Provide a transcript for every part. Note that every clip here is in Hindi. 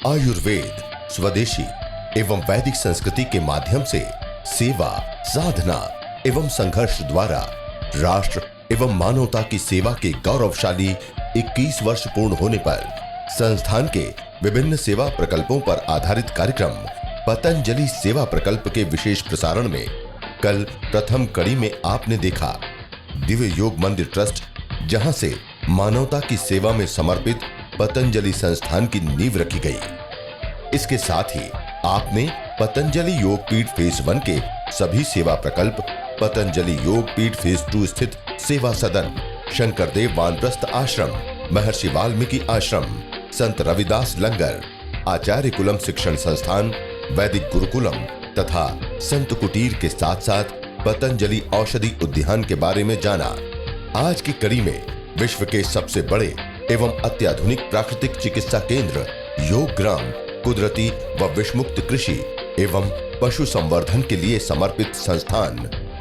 आयुर्वेद, स्वदेशी एवं वैदिक संस्कृति के माध्यम से सेवा, साधना एवं संघर्ष द्वारा राष्ट्र एवं मानवता की सेवा के गौरवशाली 21 वर्ष पूर्ण होने पर संस्थान के विभिन्न सेवा प्रकल्पों पर आधारित कार्यक्रम पतंजलि सेवा प्रकल्प के विशेष प्रसारण में कल प्रथम कड़ी में आपने देखा दिव्य योग मंदिर ट्रस्ट, जहां से मानवता की सेवा में समर्पित पतंजलि संस्थान की नींव रखी गई। इसके साथ ही आपने पतंजलि योग पीठ फेज 1 के सभी सेवा प्रकल्प, पतंजलि योग पीठ फेज 2 स्थित सेवा सदन, शंकरदेव वानप्रस्थ आश्रम, महर्षि वाल्मीकि आश्रम, संत रविदास लंगर, आचार्य कुलम शिक्षण संस्थान, वैदिक गुरुकुलम तथा संत कुटीर के साथ साथ पतंजलि औषधि उद्यान के बारे में जाना। आज की कड़ी में विश्व के सबसे बड़े एवं अत्याधुनिक प्राकृतिक चिकित्सा केंद्र योग ग्राम, कुदरती व विषमुक्त कृषि एवं पशु संवर्धन के लिए समर्पित संस्थान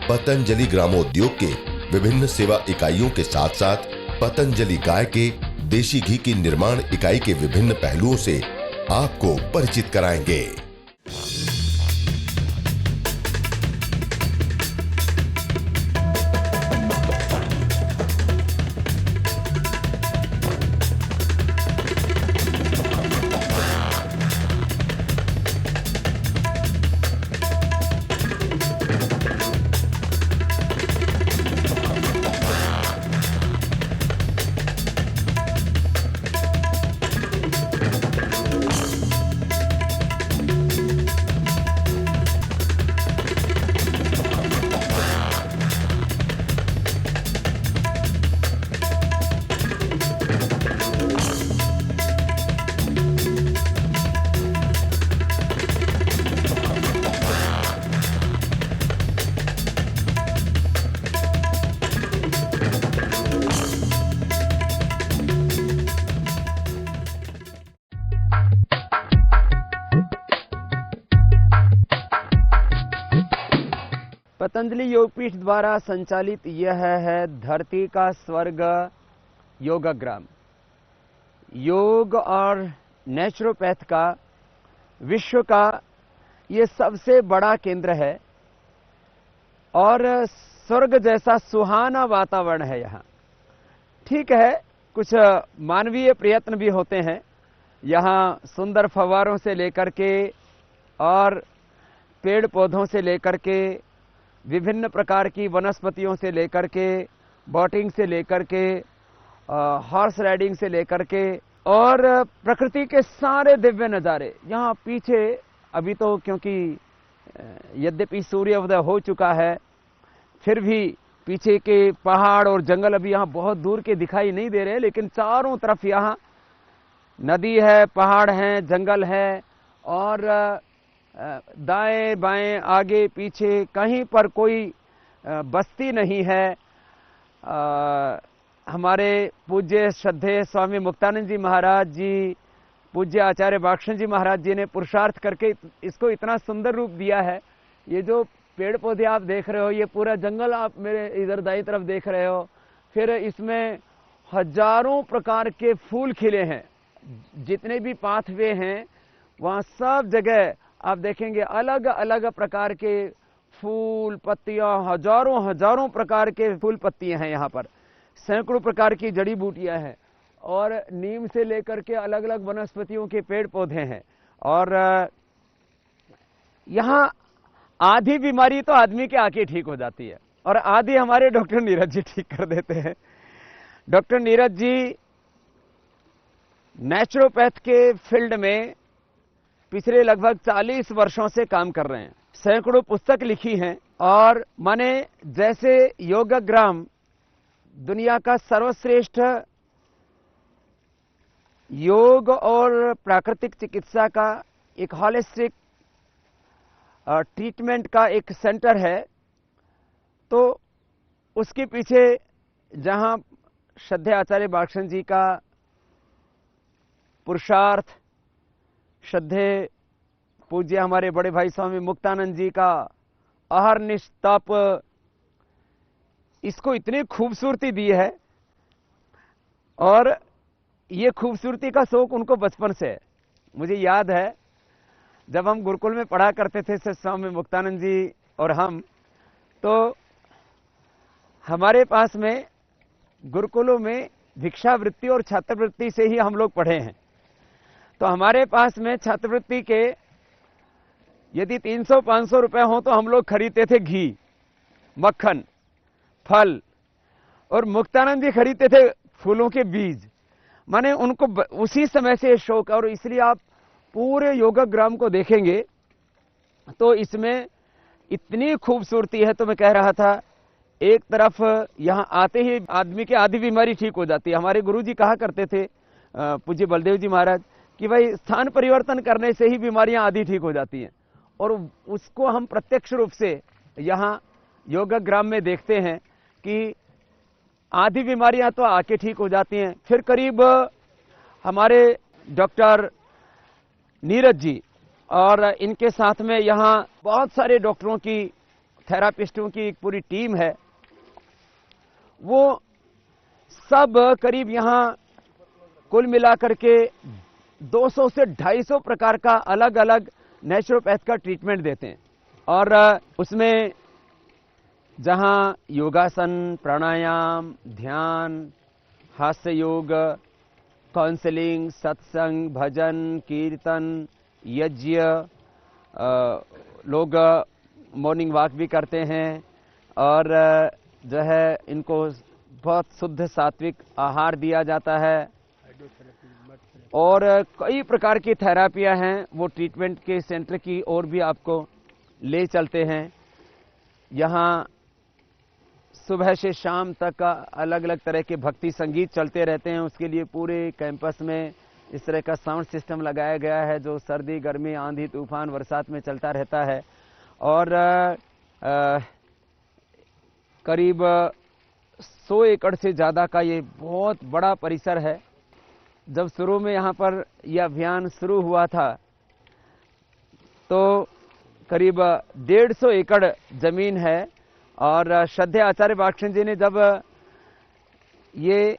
पतंजलि ग्रामोद्योग के विभिन्न सेवा इकाइयों के साथ साथ पतंजलि गाय के देशी घी की निर्माण इकाई के विभिन्न पहलुओं से आपको परिचित कराएंगे। पतंजलि योगपीठ द्वारा संचालित यह है धरती का स्वर्ग योगग्राम। योग और नेचुरोपैथ का विश्व का ये सबसे बड़ा केंद्र है और स्वर्ग जैसा सुहाना वातावरण है यहाँ। ठीक है, कुछ मानवीय प्रयत्न भी होते हैं यहाँ, सुंदर फव्वारों से लेकर के और पेड़ पौधों से लेकर के, विभिन्न प्रकार की वनस्पतियों से लेकर के, बोटिंग से लेकर के, हॉर्स राइडिंग से लेकर के और प्रकृति के सारे दिव्य नज़ारे यहाँ पीछे। अभी तो क्योंकि यद्यपि सूर्योदय हो चुका है, फिर भी पीछे के पहाड़ और जंगल अभी यहाँ बहुत दूर के दिखाई नहीं दे रहे, लेकिन चारों तरफ यहाँ नदी है, पहाड़ हैं, जंगल है और दाएं बाएं आगे पीछे कहीं पर कोई बस्ती नहीं है। हमारे पूज्य श्रद्धेय स्वामी मुक्तानंद जी महाराज जी, पूज्य आचार्य बाक्षण जी महाराज जी ने पुरुषार्थ करके इसको इतना सुंदर रूप दिया है। ये जो पेड़ पौधे आप देख रहे हो, ये पूरा जंगल आप मेरे इधर दाई तरफ देख रहे हो, फिर इसमें हजारों प्रकार के फूल खिले हैं। जितने भी पाथवे हैं वहाँ सब जगह आप देखेंगे अलग अलग प्रकार के फूल पत्तियां, हजारों प्रकार के फूल पत्तियां हैं यहाँ पर, सैकड़ों प्रकार की जड़ी बूटियां हैं और नीम से लेकर के अलग अलग वनस्पतियों के पेड़ पौधे हैं। और यहाँ आधी बीमारी तो आदमी के आके ठीक हो जाती है और आधी हमारे डॉक्टर नीरज जी ठीक कर देते हैं। डॉक्टर नीरज जी नेचुरोपैथ के फील्ड में पिछले लगभग 40 वर्षों से काम कर रहे हैं, सैकड़ों पुस्तक लिखी हैं और माने जैसे योगग्राम दुनिया का सर्वश्रेष्ठ योग और प्राकृतिक चिकित्सा का एक हॉलिस्टिक ट्रीटमेंट का एक सेंटर है, तो उसके पीछे जहां श्रद्धेय आचार्य बाक्षण जी का पुरुषार्थ, श्रद्धेय पूज्य हमारे बड़े भाई स्वामी मुक्तानंद जी का अहरनिश तप, इसको इतनी खूबसूरती दी है और ये खूबसूरती का शौक उनको बचपन से है। मुझे याद है जब हम गुरुकुल में पढ़ा करते थे सर स्वामी मुक्तानंद जी और हम, तो हमारे पास में गुरुकुलों में भिक्षावृत्ति और छात्रवृत्ति से ही हम लोग पढ़े हैं। तो हमारे पास में छात्रवृत्ति के यदि 300-500 रुपए हो तो हम लोग खरीदते थे घी, मक्खन, फल, और मुक्तानंद जी खरीदते थे फूलों के बीज। माने उनको उसी समय से शौक, और इसलिए आप पूरे योगग्राम को देखेंगे तो इसमें इतनी खूबसूरती है। तो मैं कह रहा था, एक तरफ यहां आते ही आदमी की आधी बीमारी ठीक हो जाती है। हमारे गुरुजी कहा करते थे, पूज्य बलदेव जी महाराज, कि भाई स्थान परिवर्तन करने से ही बीमारियां आधी ठीक हो जाती हैं, और उसको हम प्रत्यक्ष रूप से यहां योगग्राम में देखते हैं कि आधी बीमारियां तो आके ठीक हो जाती हैं। फिर करीब हमारे डॉक्टर नीरज जी और इनके साथ में यहां बहुत सारे डॉक्टरों की, थेरापिस्टों की एक पूरी टीम है, वो सब करीब यहां कुल मिलाकर के 200 से 250 प्रकार का अलग अलग नेचुरोपैथ का ट्रीटमेंट देते हैं। और उसमें जहां योगासन, प्राणायाम, ध्यान, हास्य योग, काउंसलिंग, सत्संग, भजन, कीर्तन, यज्ञ, लोग मॉर्निंग वॉक भी करते हैं, और जो है इनको बहुत शुद्ध सात्विक आहार दिया जाता है, और कई प्रकार की थेरापियां हैं। वो ट्रीटमेंट के सेंटर की ओर भी आपको ले चलते हैं। यहाँ सुबह से शाम तक अलग अलग तरह के भक्ति संगीत चलते रहते हैं। उसके लिए पूरे कैंपस में इस तरह का साउंड सिस्टम लगाया गया है जो सर्दी, गर्मी, आंधी, तूफान, बरसात में चलता रहता है। और करीब 100 एकड़ से ज़्यादा का ये बहुत बड़ा परिसर है। जब शुरू में यहाँ पर यह अभियान शुरू हुआ था तो करीब 150 एकड़ जमीन है, और श्रद्धेय आचार्य बालकृष्ण जी ने जब ये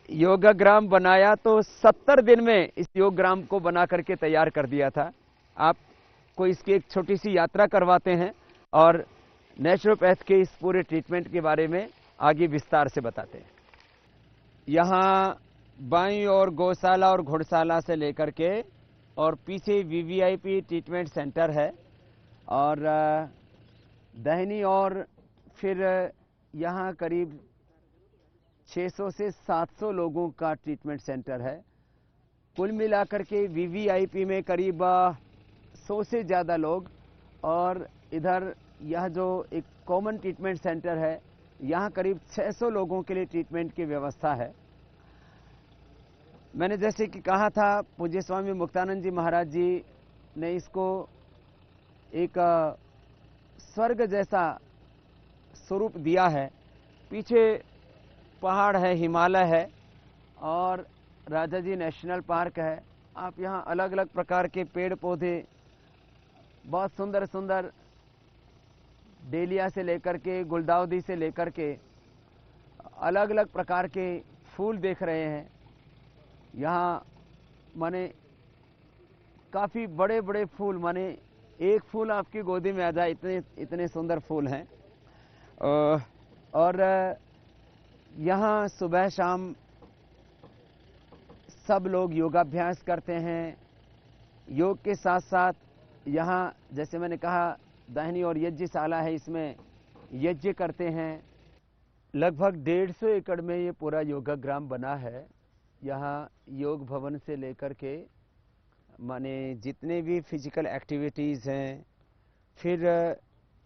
योगग्राम बनाया तो 70 दिन में इस योगग्राम को बना करके तैयार कर दिया था। आपको इसकी एक छोटी सी यात्रा करवाते हैं और नेचुरोपैथ के इस पूरे ट्रीटमेंट के बारे में आगे विस्तार से बताते हैं। यहाँ बाईं ओर गौशाला और घुड़शाला से लेकर के, और पीछे वीवीआईपी ट्रीटमेंट सेंटर है, और दाहिनी ओर फिर यहाँ करीब 600 से 700 लोगों का ट्रीटमेंट सेंटर है। कुल मिलाकर के वीवीआईपी में करीब 100 से ज़्यादा लोग, और इधर यह जो एक कॉमन ट्रीटमेंट सेंटर है यहाँ करीब 600 लोगों के लिए ट्रीटमेंट की व्यवस्था है। मैंने जैसे कि कहा था, पूज्य स्वामी मुक्तानंद जी महाराज जी ने इसको एक स्वर्ग जैसा स्वरूप दिया है। पीछे पहाड़ है, हिमालय है, और राजाजी नेशनल पार्क है। आप यहाँ अलग अलग प्रकार के पेड़ पौधे, बहुत सुंदर सुंदर डेलिया से लेकर के गुलदाउदी से लेकर के अलग अलग प्रकार के फूल देख रहे हैं। यहाँ माने काफ़ी बड़े बड़े फूल, माने एक फूल आपकी गोदी में आ जाए, इतने इतने सुंदर फूल हैं। और यहाँ सुबह शाम सब लोग योगाभ्यास करते हैं। योग के साथ साथ यहाँ जैसे मैंने कहा दाहिनी और यज्ञशाला है, इसमें यज्ञ करते हैं। लगभग 150 एकड़ में ये पूरा योगाग्राम बना है। यहाँ योग भवन से लेकर के माने जितने भी फिजिकल एक्टिविटीज़ हैं, फिर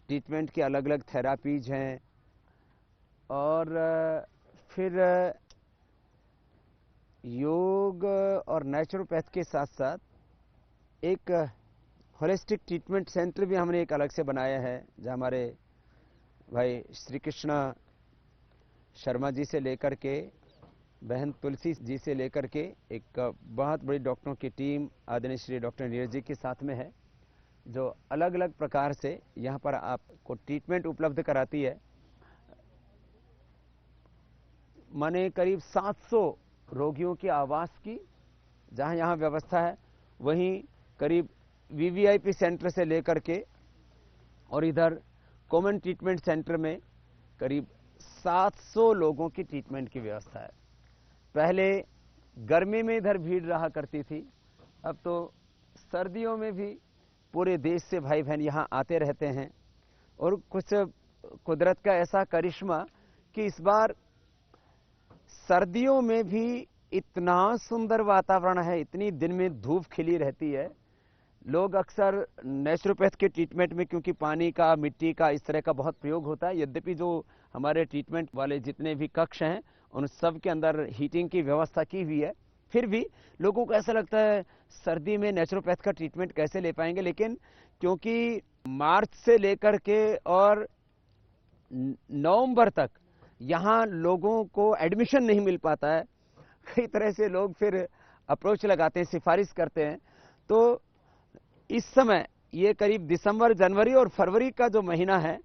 ट्रीटमेंट की अलग अलग थेरापीज हैं, और फिर योग और नेचुरोपैथ के साथ साथ एक होलिस्टिक ट्रीटमेंट सेंटर भी हमने एक अलग से बनाया है, जहाँ हमारे भाई श्री कृष्ण शर्मा जी से लेकर के बहन तुलसी जी से लेकर के एक बहुत बड़ी डॉक्टरों की टीम आदरणीय श्री डॉक्टर नीरज जी के साथ में है, जो अलग अलग प्रकार से यहाँ पर आपको ट्रीटमेंट उपलब्ध कराती है। माने करीब 700 रोगियों के आवास की जहाँ यहाँ व्यवस्था है, वहीं करीब वीवीआईपी सेंटर से लेकर के और इधर कॉमन ट्रीटमेंट सेंटर में करीब 700 लोगों की ट्रीटमेंट की व्यवस्था है। पहले गर्मी में इधर भीड़ रहा करती थी, अब तो सर्दियों में भी पूरे देश से भाई बहन यहाँ आते रहते हैं। और कुछ कुदरत का ऐसा करिश्मा कि इस बार सर्दियों में भी इतना सुंदर वातावरण है, इतनी दिन में धूप खिली रहती है। लोग अक्सर नेचुरोपैथ के ट्रीटमेंट में क्योंकि पानी का, मिट्टी का, इस तरह का बहुत प्रयोग होता है, यद्यपि जो हमारे ट्रीटमेंट वाले जितने भी कक्ष हैं उन सब के अंदर हीटिंग की व्यवस्था की हुई है, फिर भी लोगों को ऐसा लगता है सर्दी में नेचुरोपैथ का ट्रीटमेंट कैसे ले पाएंगे। लेकिन क्योंकि मार्च से लेकर के और नवंबर तक यहाँ लोगों को एडमिशन नहीं मिल पाता है, कई तरह से लोग फिर अप्रोच लगाते हैं, सिफारिश करते हैं। तो इस समय ये करीब दिसंबर, जनवरी और फरवरी का जो महीना है,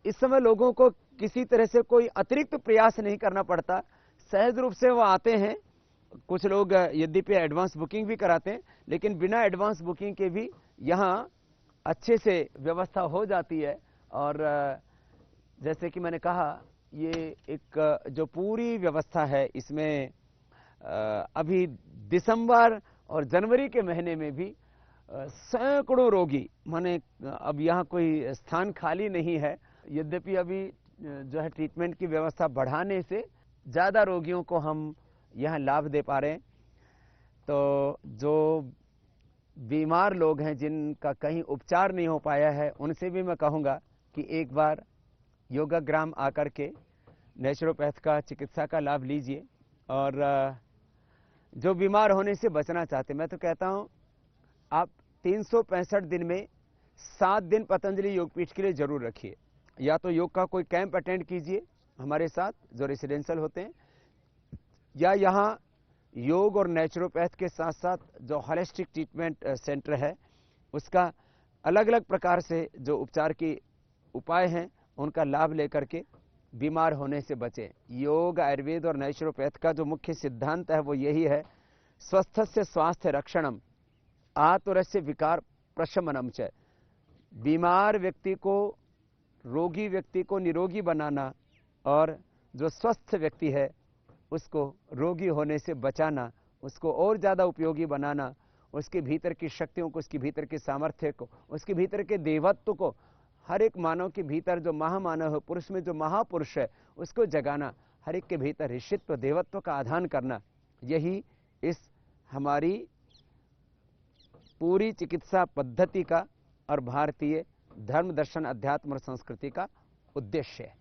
इस समय लोगों को किसी तरह से कोई अतिरिक्त प्रयास नहीं करना पड़ता, सहज रूप से वो आते हैं। कुछ लोग यद्यपि एडवांस बुकिंग भी कराते हैं, लेकिन बिना एडवांस बुकिंग के भी यहाँ अच्छे से व्यवस्था हो जाती है। और जैसे कि मैंने कहा, ये एक जो पूरी व्यवस्था है इसमें अभी दिसंबर और जनवरी के महीने में भी सैकड़ों रोगी, माने अब यहाँ कोई स्थान खाली नहीं है। यद्यपि अभी जो है ट्रीटमेंट की व्यवस्था बढ़ाने से ज़्यादा रोगियों को हम यहाँ लाभ दे पा रहे हैं। तो जो बीमार लोग हैं जिनका कहीं उपचार नहीं हो पाया है, उनसे भी मैं कहूँगा कि एक बार योगाग्राम आकर के नेचुरोपैथ का चिकित्सा का लाभ लीजिए। और जो बीमार होने से बचना चाहते, मैं तो कहता हूँ आप 365 दिन में 7 दिन पतंजलि योगपीठ के लिए जरूर रखिए। या तो योग का कोई कैंप अटेंड कीजिए हमारे साथ जो रेसिडेंशियल होते हैं, या यहाँ योग और नेचुरोपैथ के साथ साथ जो होलिस्टिक ट्रीटमेंट सेंटर है उसका अलग अलग प्रकार से जो उपचार के उपाय हैं उनका लाभ लेकर के बीमार होने से बचें। योग, आयुर्वेद और नेचुरोपैथ का जो मुख्य सिद्धांत है वो यही है, स्वस्थस्य स्वास्थ्य रक्षणम आतुरस्य विकार प्रशमनम च। बीमार व्यक्ति को, रोगी व्यक्ति को निरोगी बनाना और जो स्वस्थ व्यक्ति है उसको रोगी होने से बचाना, उसको और ज़्यादा उपयोगी बनाना, उसके भीतर की शक्तियों को, उसके भीतर के सामर्थ्य को, उसके भीतर के देवत्व को, हर एक मानव के भीतर जो महामानव है, पुरुष में जो महापुरुष है उसको जगाना, हर एक के भीतर ऋषित्व, देवत्व का आधान करना, यही इस हमारी पूरी चिकित्सा पद्धति का और भारतीय धर्म, दर्शन, अध्यात्म और संस्कृति का उद्देश्य है।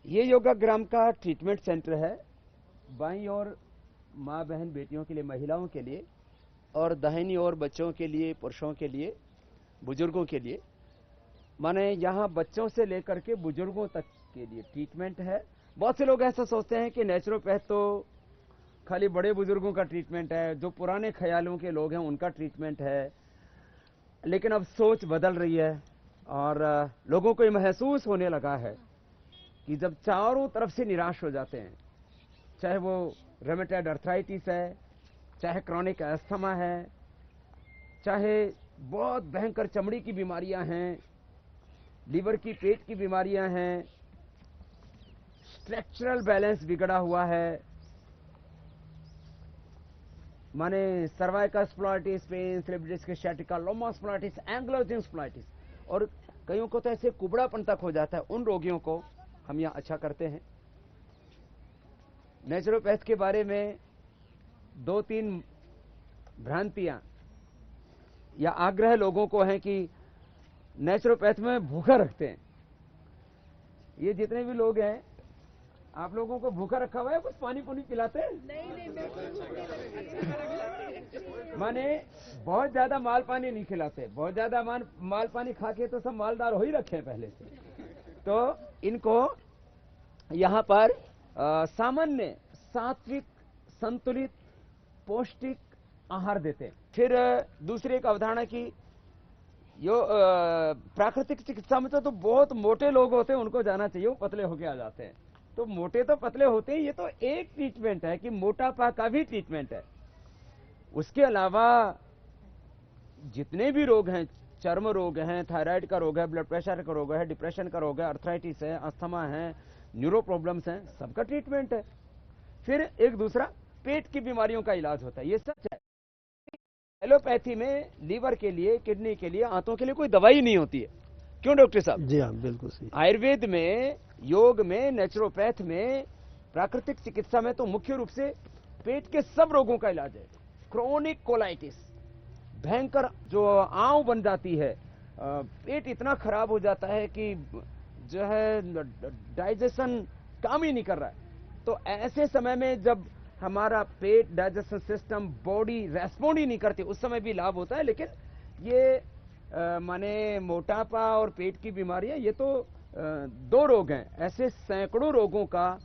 ये योगाग्राम का ट्रीटमेंट सेंटर है। बाईं ओर माँ बहन बेटियों के लिए, महिलाओं के लिए, और दाहिनी ओर बच्चों के लिए, पुरुषों के लिए, बुजुर्गों के लिए। माने यहाँ बच्चों से लेकर के बुजुर्गों तक के लिए ट्रीटमेंट है। बहुत से लोग ऐसा सोचते हैं कि नेचुरोपैथ तो खाली बड़े बुजुर्गों का ट्रीटमेंट है, जो पुराने ख्यालों के लोग हैं उनका ट्रीटमेंट है। लेकिन अब सोच बदल रही है और लोगों को ये महसूस होने लगा है कि जब चारों तरफ से निराश हो जाते हैं, चाहे वो रेमेटॉइड अर्थराइटिस है, चाहे क्रॉनिक अस्थमा है, चाहे बहुत भयंकर चमड़ी की बीमारियां हैं, लीवर की, पेट की बीमारियां हैं, स्ट्रक्चरल बैलेंस बिगड़ा हुआ है, माने सर्वाइकल स्प्लाइटिस, पेन, स्लेबिडिस स्ciatica, लोमा स्प्लाइटिस, एंग्लोजिन स्प्लाइटिस, और कईयों को तो ऐसे कुबड़ापन तक हो जाता है। उन रोगियों को हम यहाँ अच्छा करते हैं। नेचुरोपैथ के बारे में 2-3 भ्रांतियां या आग्रह लोगों को हैं कि नेचुरोपैथ में भूखा रखते हैं। ये जितने भी लोग हैं, आप लोगों को भूखा रखा हुआ है? कुछ पानी पुनी पिलाते हैं? नहीं, माने बहुत ज्यादा माल पानी नहीं खिलाते। बहुत ज्यादा माल पानी खा के तो सब मालदार हो ही रखे हैं पहले से। तो इनको यहाँ पर सामान्य, सात्विक, संतुलित, पौष्टिक आहार देते हैं। फिर दूसरी एक अवधारणा की प्राकृतिक चिकित्सा में तो बहुत मोटे लोग होते हैं, उनको जाना चाहिए, वो पतले होके आ जाते हैं। तो मोटे तो पतले होते हैं, ये तो एक ट्रीटमेंट है कि मोटापा का भी ट्रीटमेंट है। उसके अलावा जितने भी रोग हैं, चर्म रोग हैं, थायराइड का रोग है, ब्लड प्रेशर का रोग है, डिप्रेशन का रोग है, अर्थराइटिस है, अस्थमा है, न्यूरो प्रॉब्लम्स हैं, सबका ट्रीटमेंट है। फिर एक दूसरा पेट की बीमारियों का इलाज होता है। ये सच है। एलोपैथी में लीवर के लिए, किडनी के लिए, आंतों के लिए कोई दवाई नहीं होती है। क्यों डॉक्टर साहब? जी हाँ, बिल्कुल सही। आयुर्वेद में, योग में, नेचुरोपैथ में, प्राकृतिक चिकित्सा में तो मुख्य रूप से पेट के सब रोगों का इलाज है। क्रोनिक कोलाइटिस, भयंकर जो आंव बन जाती है, पेट इतना खराब हो जाता है कि जो है डाइजेशन काम ही नहीं कर रहा है। तो ऐसे समय में जब हमारा पेट, डाइजेशन सिस्टम, बॉडी रेस्पॉन्ड ही नहीं करती, उस समय भी लाभ होता है। लेकिन ये माने मोटापा और पेट की बीमारियां, ये तो दो रोग हैं। ऐसे सैकड़ों रोगों का,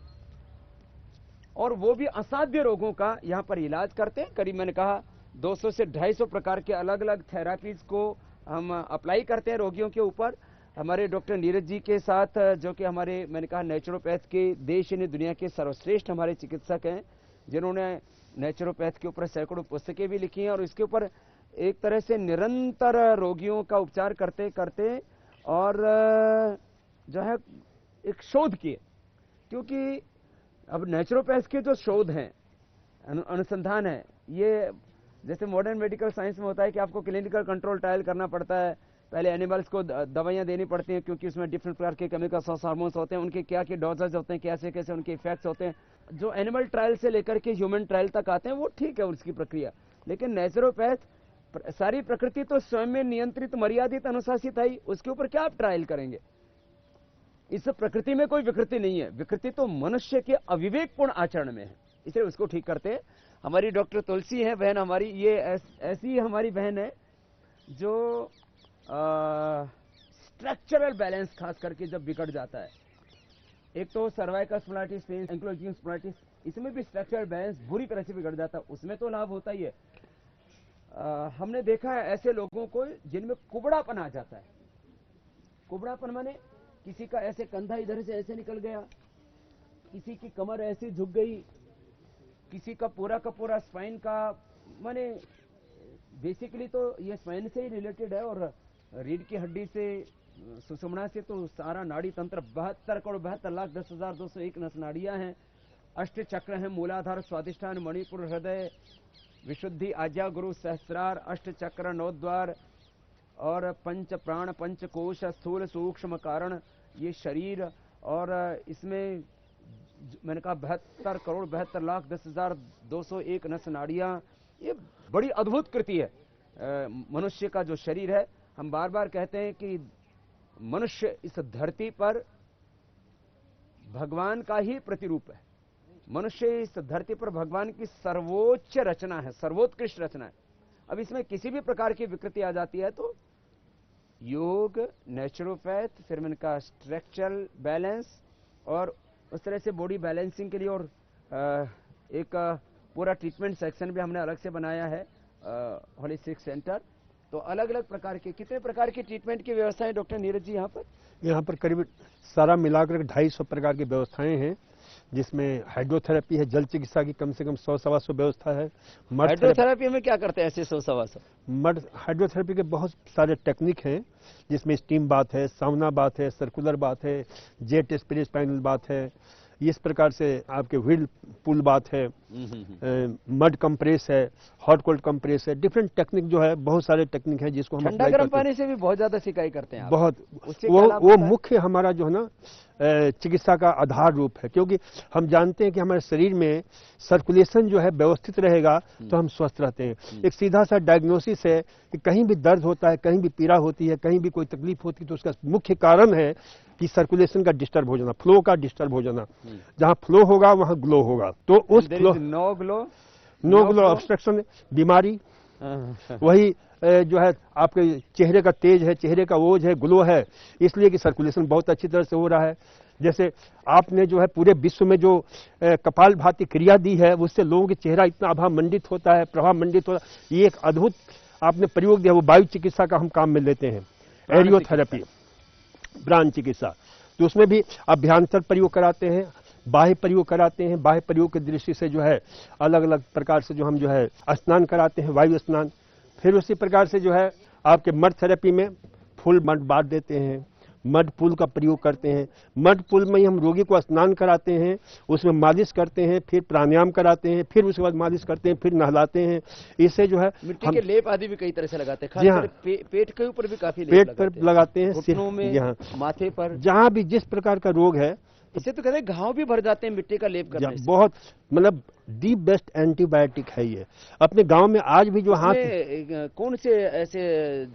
और वो भी असाध्य रोगों का यहां पर इलाज करते हैं। करीब मैंने कहा 200 से 250 प्रकार के अलग अलग थेरापीज को हम अप्लाई करते हैं रोगियों के ऊपर। हमारे डॉक्टर नीरज जी के साथ, जो कि हमारे, मैंने कहा, नेचुरोपैथ के देश यानी दुनिया के सर्वश्रेष्ठ हमारे चिकित्सक हैं, जिन्होंने नेचुरोपैथ के ऊपर सैकड़ों पुस्तकें भी लिखी हैं, और इसके ऊपर एक तरह से निरंतर रोगियों का उपचार करते करते और जो है एक शोध किए। क्योंकि अब नेचुरोपैथ के जो शोध हैं, अनुसंधान है, ये जैसे मॉडर्न मेडिकल साइंस में होता है कि आपको क्लिनिकल कंट्रोल ट्रायल करना पड़ता है, पहले एनिमल्स को दवाइयां देनी पड़ती हैं, क्योंकि उसमें डिफरेंट प्रकार के केमिकल्स और हार्मोन्स होते हैं, उनके क्या क्या डोजेज होते हैं, कैसे कैसे उनके इफेक्ट्स होते हैं। जो एनिमल ट्रायल से लेकर के ह्यूमन ट्रायल तक आते हैं, वो ठीक है उसकी प्रक्रिया। लेकिन नेचुरोपैथ, सारी प्रकृति तो स्वयं में नियंत्रित, मर्यादित, अनुशासित है, उसके ऊपर क्या आप ट्रायल करेंगे? इस प्रकृति में कोई विकृति नहीं है। विकृति तो मनुष्य के अविवेकपूर्ण आचरण में है, इसलिए उसको ठीक करते हैं। हमारी डॉक्टर तुलसी है बहन हमारी, ये ऐसी हमारी बहन है जो स्ट्रक्चरल बैलेंस खास करके जब बिगड़ जाता है, एक तो सर्वाइकल स्पॉन्डिलाइटिस, एंक्लोजिंग स्पॉन्डिलाइटिस, इसमें भी स्ट्रक्चरल बैलेंस बुरी तरह से बिगड़ जाता है, उसमें तो लाभ होता ही है। हमने देखा है ऐसे लोगों को जिनमें कुबड़ापन आ जाता है। कुबड़ापन माने किसी का ऐसे कंधा इधर से ऐसे निकल गया, किसी की कमर ऐसे झुक गई, किसी का पूरा स्पाइन का, माने बेसिकली तो ये स्पाइन से ही रिलेटेड है, और रीढ़ की हड्डी से, सुषुम्ना से तो सारा नाड़ी तंत्र, 72,72,10,201 नस नाड़ियां हैं, अष्ट चक्र हैं, मूलाधार, स्वादिष्ठान, मणिपुर, हृदय, विशुद्धि, आज्ञा, गुरु, सहस्रार, अष्ट चक्र, नौद्वार, और पंच प्राण, पंच कोश, स्थूल सूक्ष्म कारण, ये शरीर, और इसमें मैंने कहा 72,72,10,201 नस नाड़ियां। ये बड़ी अद्भुत कृति है मनुष्य का जो शरीर है। हम बार बार कहते हैं कि मनुष्य इस धरती पर भगवान का ही प्रतिरूप है। मनुष्य इस धरती पर भगवान की सर्वोच्च रचना है, सर्वोत्कृष्ट रचना है। अब इसमें किसी भी प्रकार की विकृति आ जाती है तो योग, नेचुरोपैथ, फिर मैंने कहा स्ट्रक्चरल बैलेंस, और उस तरह से बॉडी बैलेंसिंग के लिए और एक पूरा ट्रीटमेंट सेक्शन भी हमने अलग से बनाया है, होलिस्टिक सेंटर। तो अलग अलग प्रकार के, कितने प्रकार की ट्रीटमेंट की व्यवस्था है डॉक्टर नीरज जी यहाँ पर? करीब सारा मिलाकर 250 प्रकार की व्यवस्थाएं हैं, जिसमें हाइड्रोथेरेपी है, जल चिकित्सा की कम से कम 100-125 व्यवस्था है। हाइड्रोथेरेपी में क्या करते हैं ऐसे 100-125? मड हाइड्रोथेरेपी के बहुत सारे टेक्निक हैं, जिसमें स्टीम बाथ है, साउना बाथ है, सर्कुलर बाथ है, जेट स्पिरिट पैनल बाथ है, इस प्रकार से आपके व्हील पूल बात है, मड कंप्रेस है, हॉट कोल्ड कंप्रेस है, डिफरेंट टेक्निक जो है, बहुत सारे टेक्निक है जिसको हम ठंडा गर्म पानी से भी बहुत ज्यादा सिकाई करते हैं आप। बहुत, वो मुख्य हमारा जो है ना चिकित्सा का आधार रूप है, क्योंकि हम जानते हैं कि हमारे शरीर में सर्कुलेशन जो है व्यवस्थित रहेगा तो हम स्वस्थ रहते हैं। एक सीधा सा डायग्नोसिस है कि कहीं भी दर्द होता है, कहीं भी पीड़ा होती है, कहीं भी कोई तकलीफ होती है, तो उसका मुख्य कारण है कि सर्कुलेशन का डिस्टर्ब हो जाना, फ्लो का डिस्टर्ब हो जाना। जहां फ्लो होगा वहां ग्लो होगा, तो उस फ्लो, नो ग्लो ऑब्स्ट्रक्शन बीमारी, वही जो है आपके चेहरे का तेज है, चेहरे का ओज है, ग्लो है, इसलिए कि सर्कुलेशन बहुत अच्छी तरह से हो रहा है। जैसे आपने जो है पूरे विश्व में जो कपालभाति क्रिया दी है, उससे लोगों के चेहरा इतना आभा मंडित होता है, प्रभाव मंडित होता है। ये एक अद्भुत आपने प्रयोग दिया, वो वायु चिकित्सा का हम काम में लेते हैं, एरियोथेरेपी, प्राण चिकित्सा, तो उसमें भी अभ्यांतर प्रयोग कराते हैं, बाह्य प्रयोग कराते हैं। बाह्य प्रयोग की दृष्टि से जो है अलग अलग प्रकार से जो हम जो है स्नान कराते हैं, वायु स्नान। फिर उसी प्रकार से जो है आपके मड थेरेपी में फुल मड बांट देते हैं, मड पुल का प्रयोग करते हैं। मड पुल में ही हम रोगी को स्नान कराते हैं, उसमें मालिश करते हैं, फिर प्राणायाम कराते हैं, फिर उसके बाद मालिश करते हैं, फिर नहलाते हैं। इससे जो है मिट्टी के लेप आदि भी कई तरह से लगाते हैं, जी हाँ। खासकर पेट के ऊपर भी काफी लेप पेट लगाते पर लगाते हैं, घुटनों में, यहाँ माथे पर, जहाँ भी जिस प्रकार का रोग है। इससे तो कहते हैं घाव भी भर जाते हैं मिट्टी का लेप करने से। बहुत मतलब दी बेस्ट एंटीबायोटिक है ये। अपने गांव में आज भी जो हाथ कौन से ऐसे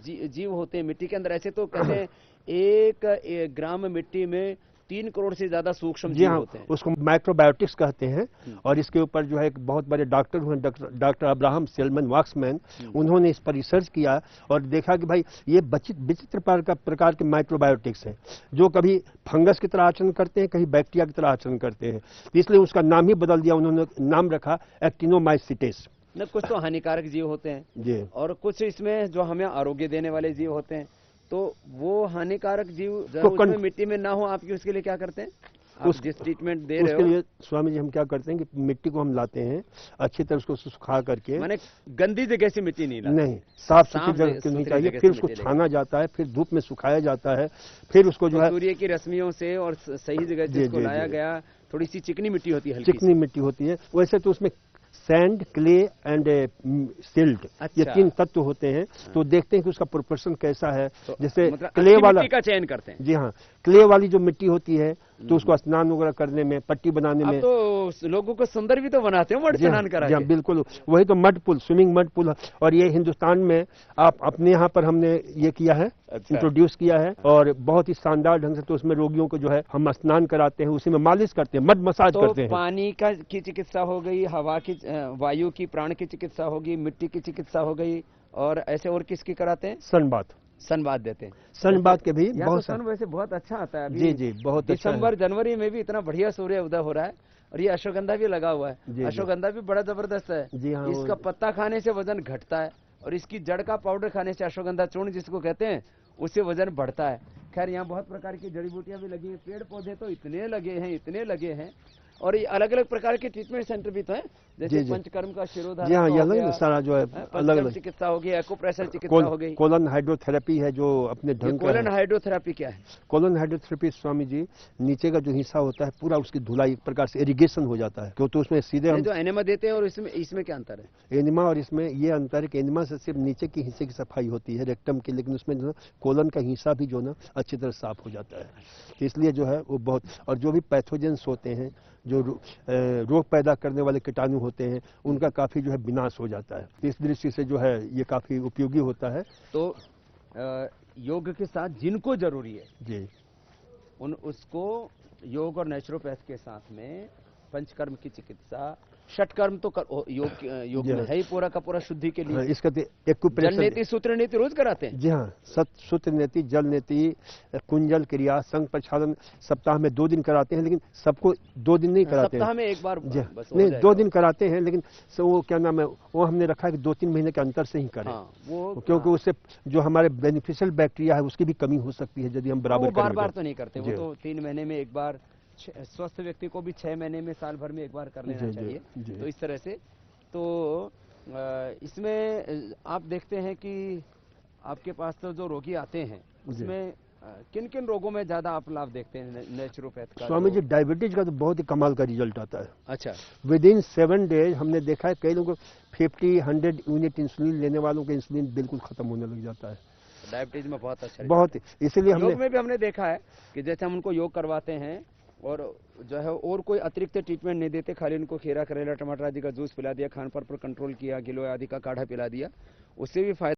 जीव होते हैं मिट्टी के अंदर? ऐसे तो कहते हैं एक ग्राम मिट्टी में 3 करोड़ से ज्यादा सूक्ष्म जी जीव हाँ, होते हैं। उसको माइक्रोबायोटिक्स कहते हैं। और इसके ऊपर जो है एक बहुत बड़े डॉक्टर हुए, डॉक्टर अब्राहम सेलमन वाक्समैन, उन्होंने इस पर रिसर्च किया और देखा कि भाई ये विचित्र प्रकार के माइक्रोबायोटिक्स हैं जो कभी फंगस की तरह आचरण करते हैं, कभी बैक्टीरिया की तरह आचरण करते हैं। इसलिए उसका नाम ही बदल दिया, उन्होंने नाम रखा एक्टिनोमाइसिटेस। न कुछ तो हानिकारक जीव होते हैं जी, और कुछ इसमें जो हमें आरोग्य देने वाले जीव होते हैं। तो वो हानिकारक जीव तो उसमें मिट्टी में ना हो, आप उसके लिए क्या करते हैं? आप जिस ट्रीटमेंट दे रहे हो उसके लिए स्वामी जी हम क्या करते हैं कि मिट्टी को हम लाते हैं, अच्छी तरह उसको सुखा करके, माने गंदी जगह से मिट्टी नहीं लाते, नहीं साफ सुथरी जगह क्यों चाहिए, फिर उसको छाना जाता है, फिर धूप में सुखाया जाता है, फिर उसको जो है सूर्य की रश्मियों से और सही जगह जिसको लाया गया, थोड़ी सी चिकनी मिट्टी होती है, चिकनी मिट्टी होती है। वैसे तो उसमें सैंड, क्ले एंड सिल्ट, ये 3 तत्व होते हैं। तो देखते हैं कि उसका प्रोपोर्शन कैसा है। तो जैसे मतलब क्ले वाला मिट्टी का चयन करते हैं। जी हाँ, क्ले वाली जो मिट्टी होती है तो उसको स्नान वगैरह करने में, पट्टी बनाने में, तो लोगों को सुंदर भी तो बनाते हो मड स्नान करा के। बिल्कुल वही तो मड पुल, स्विमिंग मड पुल। और ये हिंदुस्तान में आप अपने यहाँ पर हमने ये किया है, इंट्रोड्यूस किया है और बहुत ही शानदार ढंग से। तो उसमें रोगियों को जो है हम स्नान कराते हैं, उसी में मालिश करते हैं, मड मसाज करते हैं। पानी की चिकित्सा हो गई, हवा की, वायु की, प्राण की चिकित्सा होगी, मिट्टी की चिकित्सा हो गई, और ऐसे और किसकी कराते हैं? सनबाथ देते हैं। सनबाथ के भी बहुत सन वैसे बहुत अच्छा आता है। जी जी, बहुत अच्छा। दिसंबर जनवरी में भी इतना बढ़िया सूर्य उदय हो रहा है, और ये अश्वगंधा भी लगा हुआ है। अश्वगंधा भी बड़ा जबरदस्त है। जी हाँ, इसका पत्ता खाने से वजन घटता है, और इसकी जड़ का पाउडर खाने से, अश्वगंधा चूर्ण जिसको कहते हैं, उससे वजन बढ़ता है। खैर यहाँ बहुत प्रकार की जड़ी बूटियां भी लगी हैं, पेड़ पौधे तो इतने लगे हैं, और ये अलग अलग प्रकार के ट्रीटमेंट सेंटर भी तो हैं, जैसे पंचकर्म का शिरोधारा, सारा जो है अलग अलग चिकित्सा होगी, एक्यूप्रेशर चिकित्सा हो गई, कोलन हाइड्रोथेरेपी है जो अपने ढंग का। कोलन हाइड्रोथेरेपी क्या है? कोलन हाइड्रोथेरेपी स्वामी जी, नीचे का जो हिस्सा होता है पूरा उसकी धुलाई एक प्रकार से इरिगेशन हो जाता है, क्यों तो उसमें सीधे हम जो एनिमा देते हैं, और इसमें क्या अंतर है? एनिमा और इसमें ये अंतर है कि एनिमा से सिर्फ नीचे की हिस्से की सफाई होती है, रेक्टम की, लेकिन उसमें जो कोलन का हिस्सा भी जो ना अच्छी तरह साफ हो जाता है। इसलिए जो है वो बहुत, और जो भी पैथोजेंस होते हैं, जो रोग पैदा करने वाले कीटाणु होते हैं, उनका काफी जो है विनाश हो जाता है। इस दृष्टि से जो है ये काफी उपयोगी होता है। तो योग के साथ जिनको जरूरी है जी, उसको योग और नेचुरोपैथ के साथ में पंचकर्म की चिकित्सा, षटकर्म तो योग में है ही पूरा का पूरा शुद्धि के लिए। इसका जल नीति, सूत्र नीति रोज कराते हैं। जी हाँ, सूत्र नीति, जल नीति, कुंजल क्रिया, संघ प्रक्षालन सप्ताह में 2 दिन कराते हैं, लेकिन सबको 2 दिन नहीं कराते हैं, सप्ताह में एक बार बस नहीं 2 दिन कराते हैं, लेकिन वो क्या नाम है, वो हमने रखा है कि 2-3 महीने के अंतर से ही करें। क्योंकि उससे जो हमारे बेनिफिशियल बैक्टीरिया है उसकी भी कमी हो सकती है यदि हम बराबर बार तो नहीं करते, वो तो 3 महीने में एक बार, स्वस्थ व्यक्ति को भी 6 महीने में, साल भर में एक बार कर लेना चाहिए। तो इस तरह से तो इसमें आप देखते हैं कि आपके पास तो जो रोगी आते हैं उसमें किन किन रोगों में ज्यादा आप लाभ देखते हैं नेचुरोपैथ का? स्वामी जी, डायबिटीज का तो बहुत ही कमाल का रिजल्ट आता है। अच्छा, विद इन 7 डेज हमने देखा है कई लोगों को 50-100 यूनिट इंसुलिन लेने वालों का इंसुलिन बिल्कुल खत्म होने लग जाता है। डायबिटीज में बहुत अच्छा, बहुत, इसलिए योग में भी हमने देखा है कि जैसे हम उनको योग करवाते हैं और जो है और कोई अतिरिक्त ट्रीटमेंट नहीं देते, खाली उनको खीरा, करेला, टमाटर आदि का जूस पिला दिया, खान पान पर कंट्रोल किया, गिलोय आदि का काढ़ा पिला दिया, उससे भी फायदा